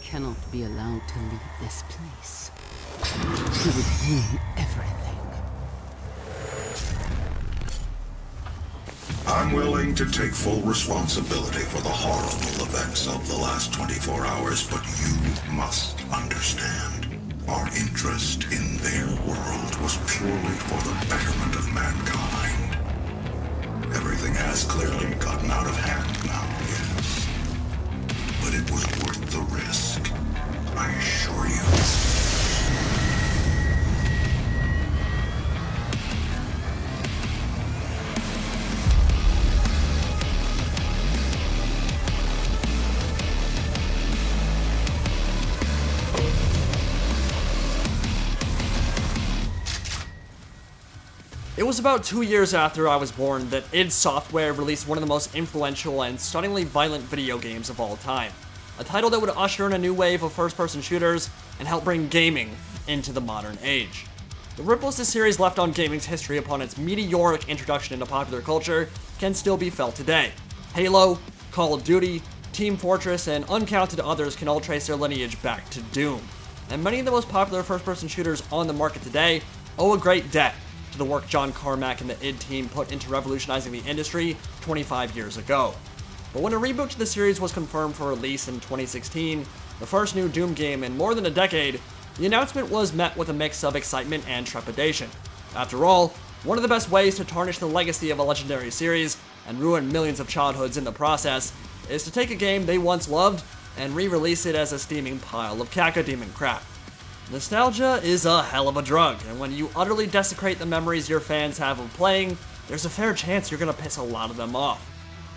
cannot be allowed to leave this place. He would ruin everything. I'm willing to take full responsibility for the horrible events of the last 24 hours, but you must understand. Our interest in their world was purely for the betterment of mankind. Everything has clearly gotten out of hand now, yes. But it was worth the risk, I assure you. It was about 2 years after I was born that id Software released one of the most influential and stunningly violent video games of all time. A title that would usher in a new wave of first-person shooters and help bring gaming into the modern age. The ripples this series left on gaming's history upon its meteoric introduction into popular culture can still be felt today. Halo, Call of Duty, Team Fortress, and uncounted others can all trace their lineage back to Doom. And many of the most popular first-person shooters on the market today owe a great debt to the work John Carmack and the id team put into revolutionizing the industry 25 years ago. But when a reboot to the series was confirmed for release in 2016, the first new Doom game in more than a decade, the announcement was met with a mix of excitement and trepidation. After all, one of the best ways to tarnish the legacy of a legendary series and ruin millions of childhoods in the process is to take a game they once loved and re-release it as a steaming pile of cacodemon crap. Nostalgia is a hell of a drug, and when you utterly desecrate the memories your fans have of playing, there's a fair chance you're gonna piss a lot of them off.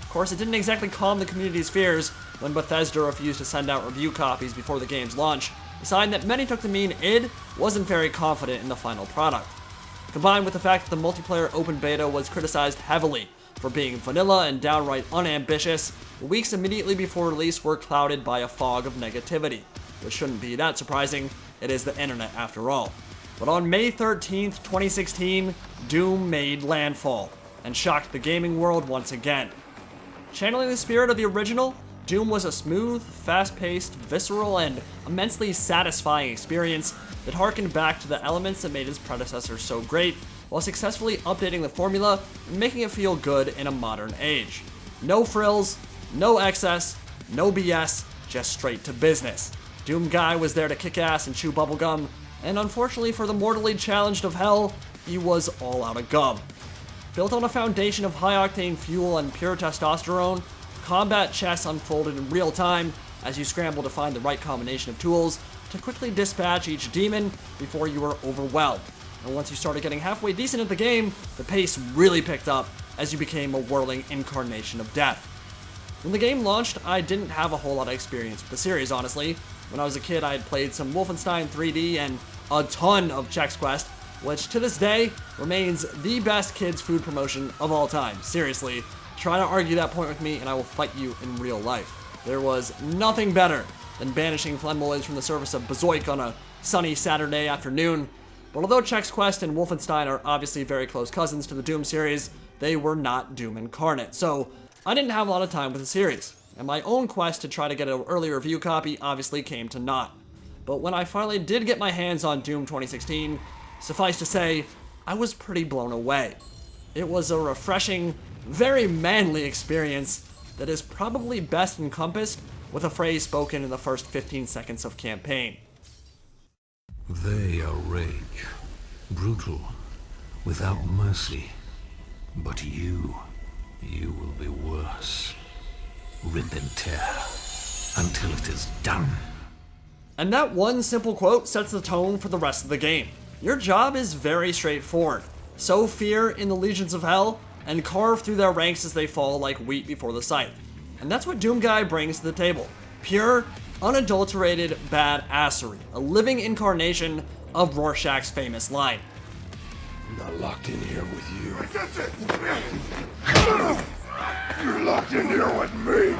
Of course, it didn't exactly calm the community's fears when Bethesda refused to send out review copies before the game's launch, a sign that many took to mean id wasn't very confident in the final product. Combined with the fact that the multiplayer open beta was criticized heavily for being vanilla and downright unambitious, the weeks immediately before release were clouded by a fog of negativity, which shouldn't be that surprising. It is the internet after all. But on May 13th, 2016, Doom made landfall and shocked the gaming world once again. Channeling the spirit of the original, Doom was a smooth, fast-paced, visceral, and immensely satisfying experience that harkened back to the elements that made its predecessor so great, while successfully updating the formula and making it feel good in a modern age. No frills, no excess, no BS, just straight to business. Doom Guy was there to kick ass and chew bubblegum, and unfortunately for the mortally challenged of hell, he was all out of gum. Built on a foundation of high-octane fuel and pure testosterone, combat chess unfolded in real time as you scrambled to find the right combination of tools to quickly dispatch each demon before you were overwhelmed. And once you started getting halfway decent at the game, the pace really picked up as you became a whirling incarnation of death. When the game launched, I didn't have a whole lot of experience with the series, honestly. When I was a kid, I had played some Wolfenstein 3D and a ton of Chex Quest, which to this day remains the best kids' food promotion of all time. Seriously, try to argue that point with me and I will fight you in real life. There was nothing better than banishing Flenmoids from the surface of Bezoik on a sunny Saturday afternoon. But although Chex Quest and Wolfenstein are obviously very close cousins to the Doom series, they were not Doom incarnate. So I didn't have a lot of time with the series, and my own quest to try to get an early review copy obviously came to naught. But when I finally did get my hands on Doom 2016, suffice to say, I was pretty blown away. It was a refreshing, very manly experience that is probably best encompassed with a phrase spoken in the first 15 seconds of campaign. They are rage, brutal, without mercy. But you will be worse. Rip and tear until it is done. And that one simple quote sets the tone for the rest of the game. Your job is very straightforward. Sow fear in the legions of hell and carve through their ranks as they fall like wheat before the scythe. And that's what Doom Guy brings to the table. Pure, unadulterated badassery. A living incarnation of Rorschach's famous line. I'm not locked in here with you. You're locked in here with me.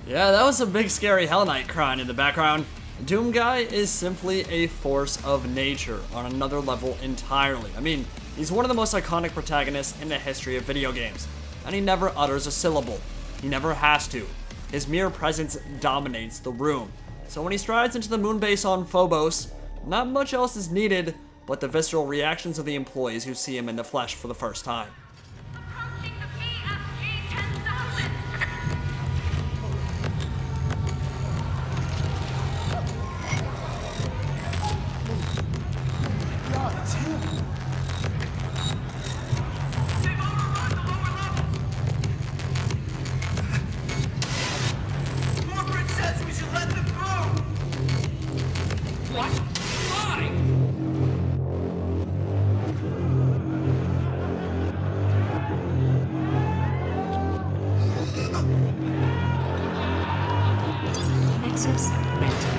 Yeah, that was a big scary Hell Knight crying in the background. Doom Guy is simply a force of nature on another level entirely. I mean, he's one of the most iconic protagonists in the history of video games, and he never utters a syllable. He never has to. His mere presence dominates the room. So when he strides into the moon base on Phobos, not much else is needed but the visceral reactions of the employees who see him in the flesh for the first time. Approaching the PFG 10,000. They've overrun the lower level. Corporate says we should let them through. What? Why? Access granted.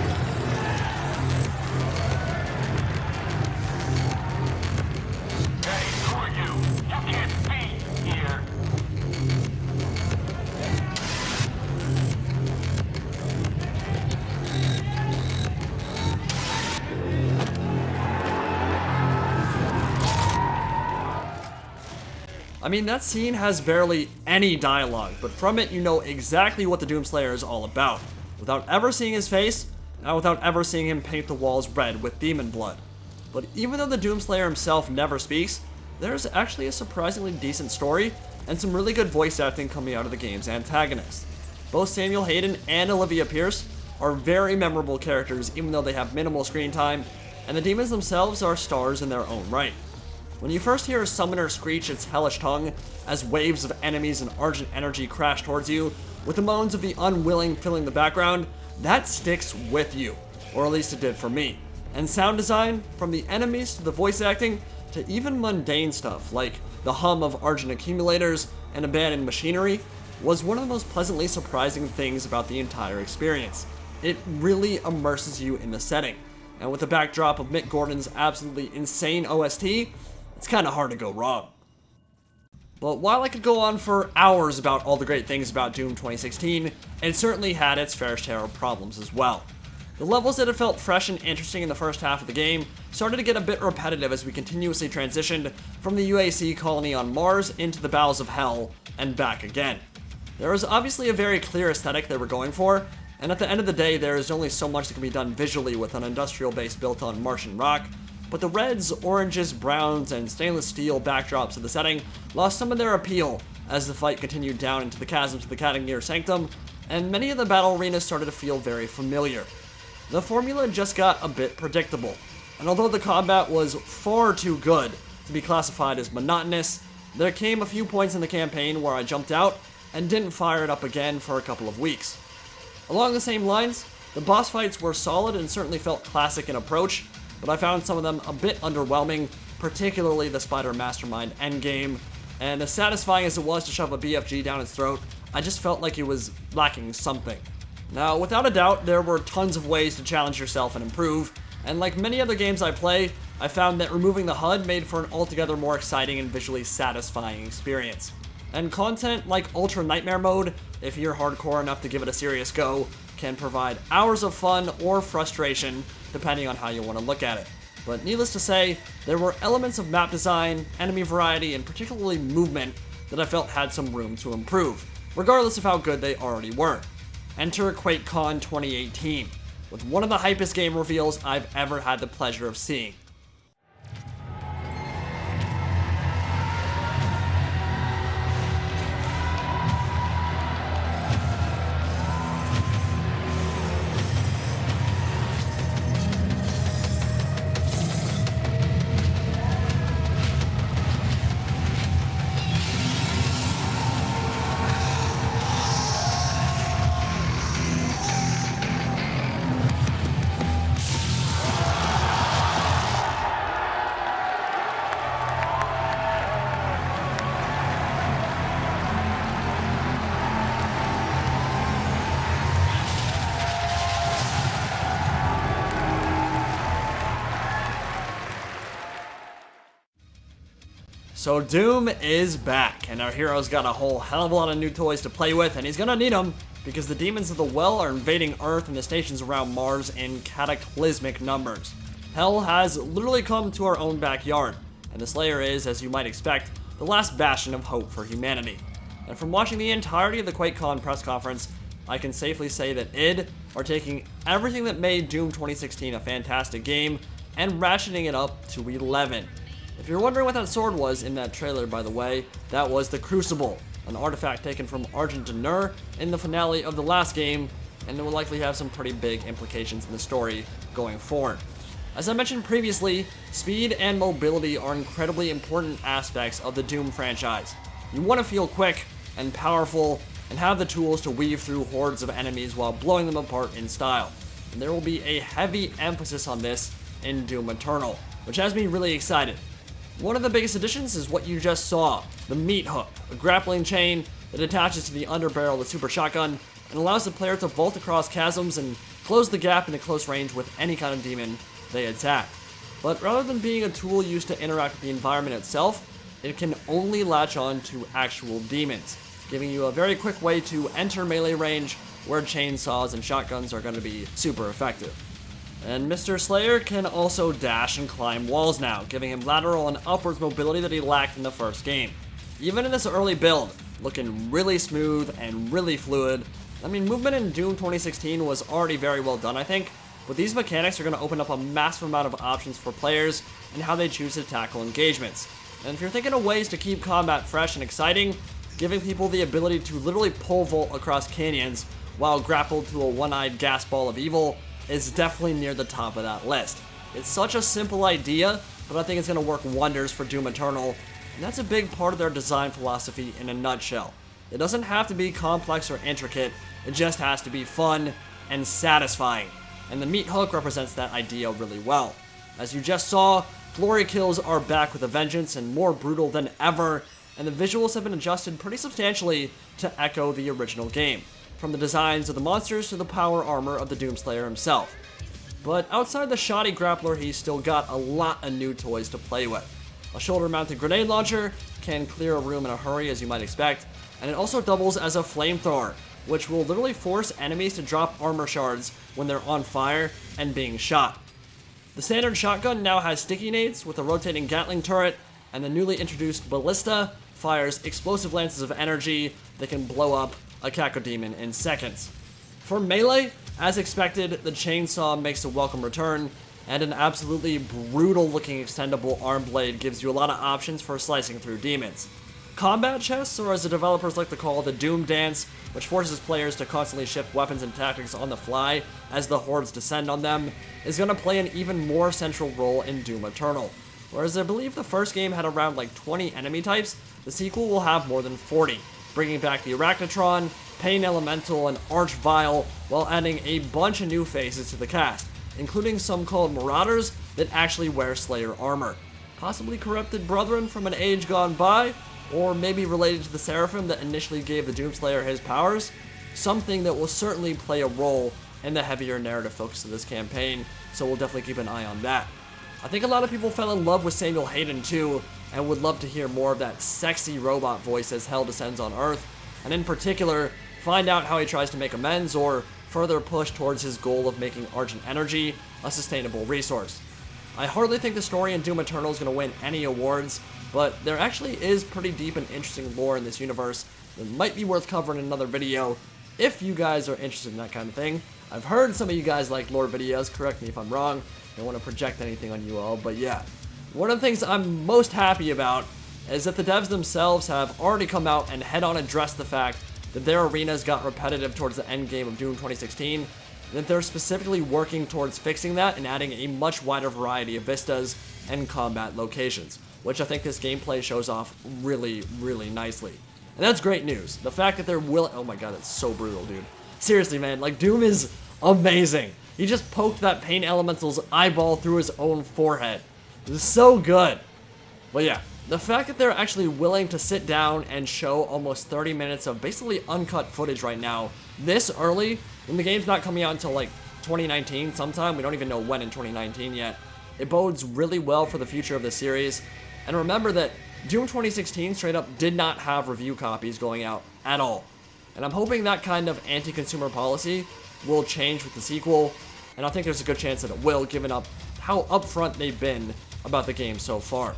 Hey, who are you? You can't be here. I mean, that scene has barely any dialogue, but from it you know exactly what the Doomslayer is all about, without ever seeing his face, and without ever seeing him paint the walls red with demon blood. But even though the Doomslayer himself never speaks, there's actually a surprisingly decent story, and some really good voice acting coming out of the game's antagonists. Both Samuel Hayden and Olivia Pierce are very memorable characters even though they have minimal screen time, and the demons themselves are stars in their own right. When you first hear a summoner screech its hellish tongue as waves of enemies and argent energy crash towards you, with the moans of the unwilling filling the background, that sticks with you, or at least it did for me. And sound design, from the enemies to the voice acting, to even mundane stuff like the hum of argent accumulators and abandoned machinery, was one of the most pleasantly surprising things about the entire experience. It really immerses you in the setting, and with the backdrop of Mick Gordon's absolutely insane OST, it's kind of hard to go wrong. But while I could go on for hours about all the great things about Doom 2016, it certainly had its fair share of problems as well. The levels that had felt fresh and interesting in the first half of the game started to get a bit repetitive as we continuously transitioned from the UAC colony on Mars into the bowels of hell and back again. There was obviously a very clear aesthetic they were going for, and at the end of the day there is only so much that can be done visually with an industrial base built on Martian rock, but the reds, oranges, browns, and stainless steel backdrops of the setting lost some of their appeal as the fight continued down into the chasms of the Katangir Sanctum, and many of the battle arenas started to feel very familiar. The formula just got a bit predictable, and although the combat was far too good to be classified as monotonous, there came a few points in the campaign where I jumped out and didn't fire it up again for a couple of weeks. Along the same lines, the boss fights were solid and certainly felt classic in approach, but I found some of them a bit underwhelming, particularly the Spider Mastermind endgame, and as satisfying as it was to shove a BFG down its throat, I just felt like it was lacking something. Now, without a doubt, there were tons of ways to challenge yourself and improve, and like many other games I play, I found that removing the HUD made for an altogether more exciting and visually satisfying experience. And content like Ultra Nightmare Mode, if you're hardcore enough to give it a serious go, can provide hours of fun or frustration, depending on how you want to look at it. But needless to say, there were elements of map design, enemy variety, and particularly movement that I felt had some room to improve, regardless of how good they already were. Enter QuakeCon 2018, with one of the hypest game reveals I've ever had the pleasure of seeing. So Doom is back, and our hero's got a whole hell of a lot of new toys to play with, and he's gonna need them, because the demons of the well are invading Earth and the stations around Mars in cataclysmic numbers. Hell has literally come to our own backyard, and the Slayer is, as you might expect, the last bastion of hope for humanity. And from watching the entirety of the QuakeCon press conference, I can safely say that id are taking everything that made Doom 2016 a fantastic game and ratcheting it up to 11. If you're wondering what that sword was in that trailer, by the way, that was the Crucible, an artifact taken from Argent de Nur in the finale of the last game, and it will likely have some pretty big implications in the story going forward. As I mentioned previously, speed and mobility are incredibly important aspects of the Doom franchise. You want to feel quick and powerful and have the tools to weave through hordes of enemies while blowing them apart in style. And there will be a heavy emphasis on this in Doom Eternal, which has me really excited. One of the biggest additions is what you just saw, the meat hook, a grappling chain that attaches to the underbarrel of the super shotgun and allows the player to vault across chasms and close the gap into close range with any kind of demon they attack. But rather than being a tool used to interact with the environment itself, it can only latch on to actual demons, giving you a very quick way to enter melee range where chainsaws and shotguns are going to be super effective. And Mr. Slayer can also dash and climb walls now, giving him lateral and upwards mobility that he lacked in the first game. Even in this early build, looking really smooth and really fluid. I mean, movement in Doom 2016 was already very well done, I think, but these mechanics are going to open up a massive amount of options for players and how they choose to tackle engagements. And if you're thinking of ways to keep combat fresh and exciting, giving people the ability to literally pole vault across canyons while grappled to a one-eyed gas ball of evil is definitely near the top of that list. It's such a simple idea, but I think it's going to work wonders for Doom Eternal, and that's a big part of their design philosophy in a nutshell. It doesn't have to be complex or intricate, it just has to be fun and satisfying, and the meat hook represents that idea really well. As you just saw, glory kills are back with a vengeance and more brutal than ever, and the visuals have been adjusted pretty substantially to echo the original game, from the designs of the monsters to the power armor of the Doomslayer himself. But outside the shoddy grappler, he's still got a lot of new toys to play with. A shoulder-mounted grenade launcher can clear a room in a hurry, as you might expect, and it also doubles as a flamethrower, which will literally force enemies to drop armor shards when they're on fire and being shot. The standard shotgun now has sticky nades with a rotating Gatling turret, and the newly introduced ballista fires explosive lances of energy that can blow up a Cacodemon in seconds. For melee, as expected, the chainsaw makes a welcome return, and an absolutely brutal looking extendable arm blade gives you a lot of options for slicing through demons. Combat chess, or as the developers like to call the Doom Dance, which forces players to constantly shift weapons and tactics on the fly as the hordes descend on them, is going to play an even more central role in Doom Eternal. Whereas I believe the first game had around like 20 enemy types, the sequel will have more than 40. Bringing back the Arachnotron, Pain Elemental, and Archvile, while adding a bunch of new faces to the cast, including some called Marauders that actually wear Slayer armor. Possibly corrupted brethren from an age gone by, or maybe related to the Seraphim that initially gave the Doomslayer his powers, something that will certainly play a role in the heavier narrative focus of this campaign, so we'll definitely keep an eye on that. I think a lot of people fell in love with Samuel Hayden too, and would love to hear more of that sexy robot voice as hell descends on Earth, and in particular, find out how he tries to make amends or further push towards his goal of making Argent Energy a sustainable resource. I hardly think the story in Doom Eternal is going to win any awards, but there actually is pretty deep and interesting lore in this universe that might be worth covering in another video if you guys are interested in that kind of thing. I've heard some of you guys like lore videos, correct me if I'm wrong, I don't want to project anything on you all, but yeah. One of the things I'm most happy about is that the devs themselves have already come out and head-on addressed the fact that their arenas got repetitive towards the end game of Doom 2016, and that they're specifically working towards fixing that and adding a much wider variety of vistas and combat locations, which I think this gameplay shows off really, really nicely. And that's great news. The fact that they're oh my god, that's so brutal, dude. Seriously, man, like, Doom is amazing. He just poked that Pain Elemental's eyeball through his own forehead. It was so good. But yeah, the fact that they're actually willing to sit down and show almost 30 minutes of basically uncut footage right now, this early, when the game's not coming out until like 2019 sometime, we don't even know when in 2019 yet, it bodes really well for the future of the series. And remember that Doom 2016 straight up did not have review copies going out at all. And I'm hoping that kind of anti-consumer policy will change with the sequel, and I think there's a good chance that it will, given up how upfront they've been about the game so far.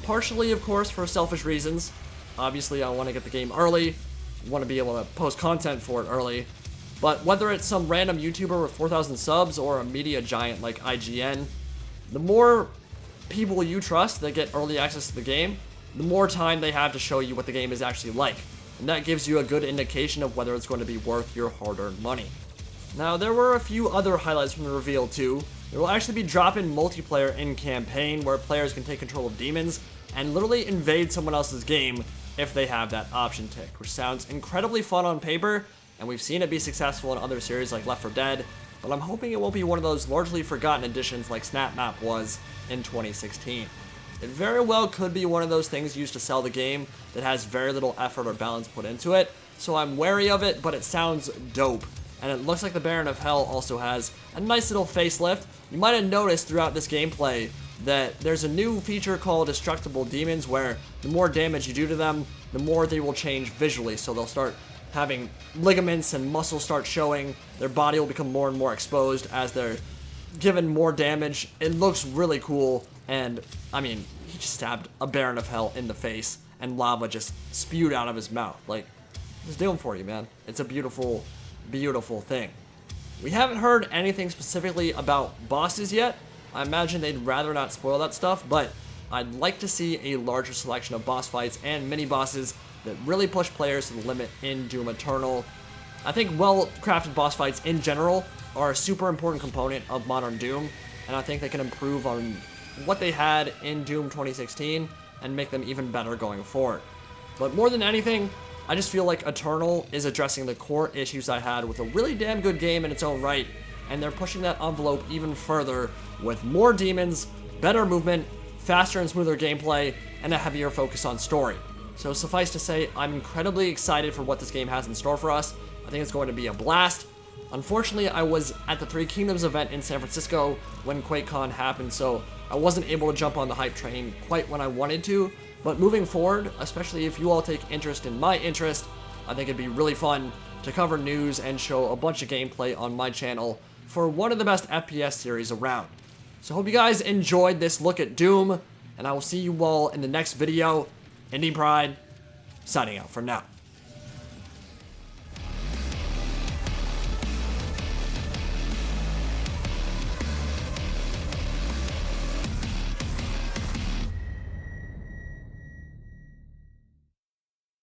Partially, of course, for selfish reasons. Obviously, I want to get the game early, want to be able to post content for it early, But whether it's some random YouTuber with 4,000 subs or a media giant like IGN, the more people you trust that get early access to the game, the more time they have to show you what the game is actually like. And that gives you a good indication of whether it's going to be worth your hard-earned money. Now, there were a few other highlights from the reveal too. There will actually be drop-in multiplayer in campaign where players can take control of demons and literally invade someone else's game if they have that option ticked, which sounds incredibly fun on paper, and we've seen it be successful in other series like Left 4 Dead, but I'm hoping it won't be one of those largely forgotten additions like Snap Map was in 2016. It very well could be one of those things used to sell the game that has very little effort or balance put into it, so I'm wary of it, but it sounds dope. And it looks like the Baron of Hell also has a nice little facelift. You might have noticed throughout this gameplay that there's a new feature called Destructible Demons where the more damage you do to them, the more they will change visually. So they'll start having ligaments and muscles start showing. Their body will become more and more exposed as they're given more damage. It looks really cool. And I mean, he just stabbed a Baron of Hell in the face and lava just spewed out of his mouth. Like, it's doing for you, man. It's a beautiful thing. We haven't heard anything specifically about bosses yet. I imagine they'd rather not spoil that stuff, but I'd like to see a larger selection of boss fights and mini bosses that really push players to the limit in Doom Eternal. I think well-crafted boss fights in general are a super important component of modern Doom, and I think they can improve on what they had in Doom 2016 and make them even better going forward. But more than anything, I just feel like Eternal is addressing the core issues I had with a really damn good game in its own right, and they're pushing that envelope even further with more demons, better movement, faster and smoother gameplay, and a heavier focus on story. So suffice to say, I'm incredibly excited for what this game has in store for us. I think it's going to be a blast. Unfortunately, I was at the Three Kingdoms event in San Francisco when QuakeCon happened, so I wasn't able to jump on the hype train quite when I wanted to. But moving forward, especially if you all take interest in my interest, I think it'd be really fun to cover news and show a bunch of gameplay on my channel for one of the best FPS series around. So hope you guys enjoyed this look at Doom, and I will see you all in the next video. Indie Pride, signing out for now.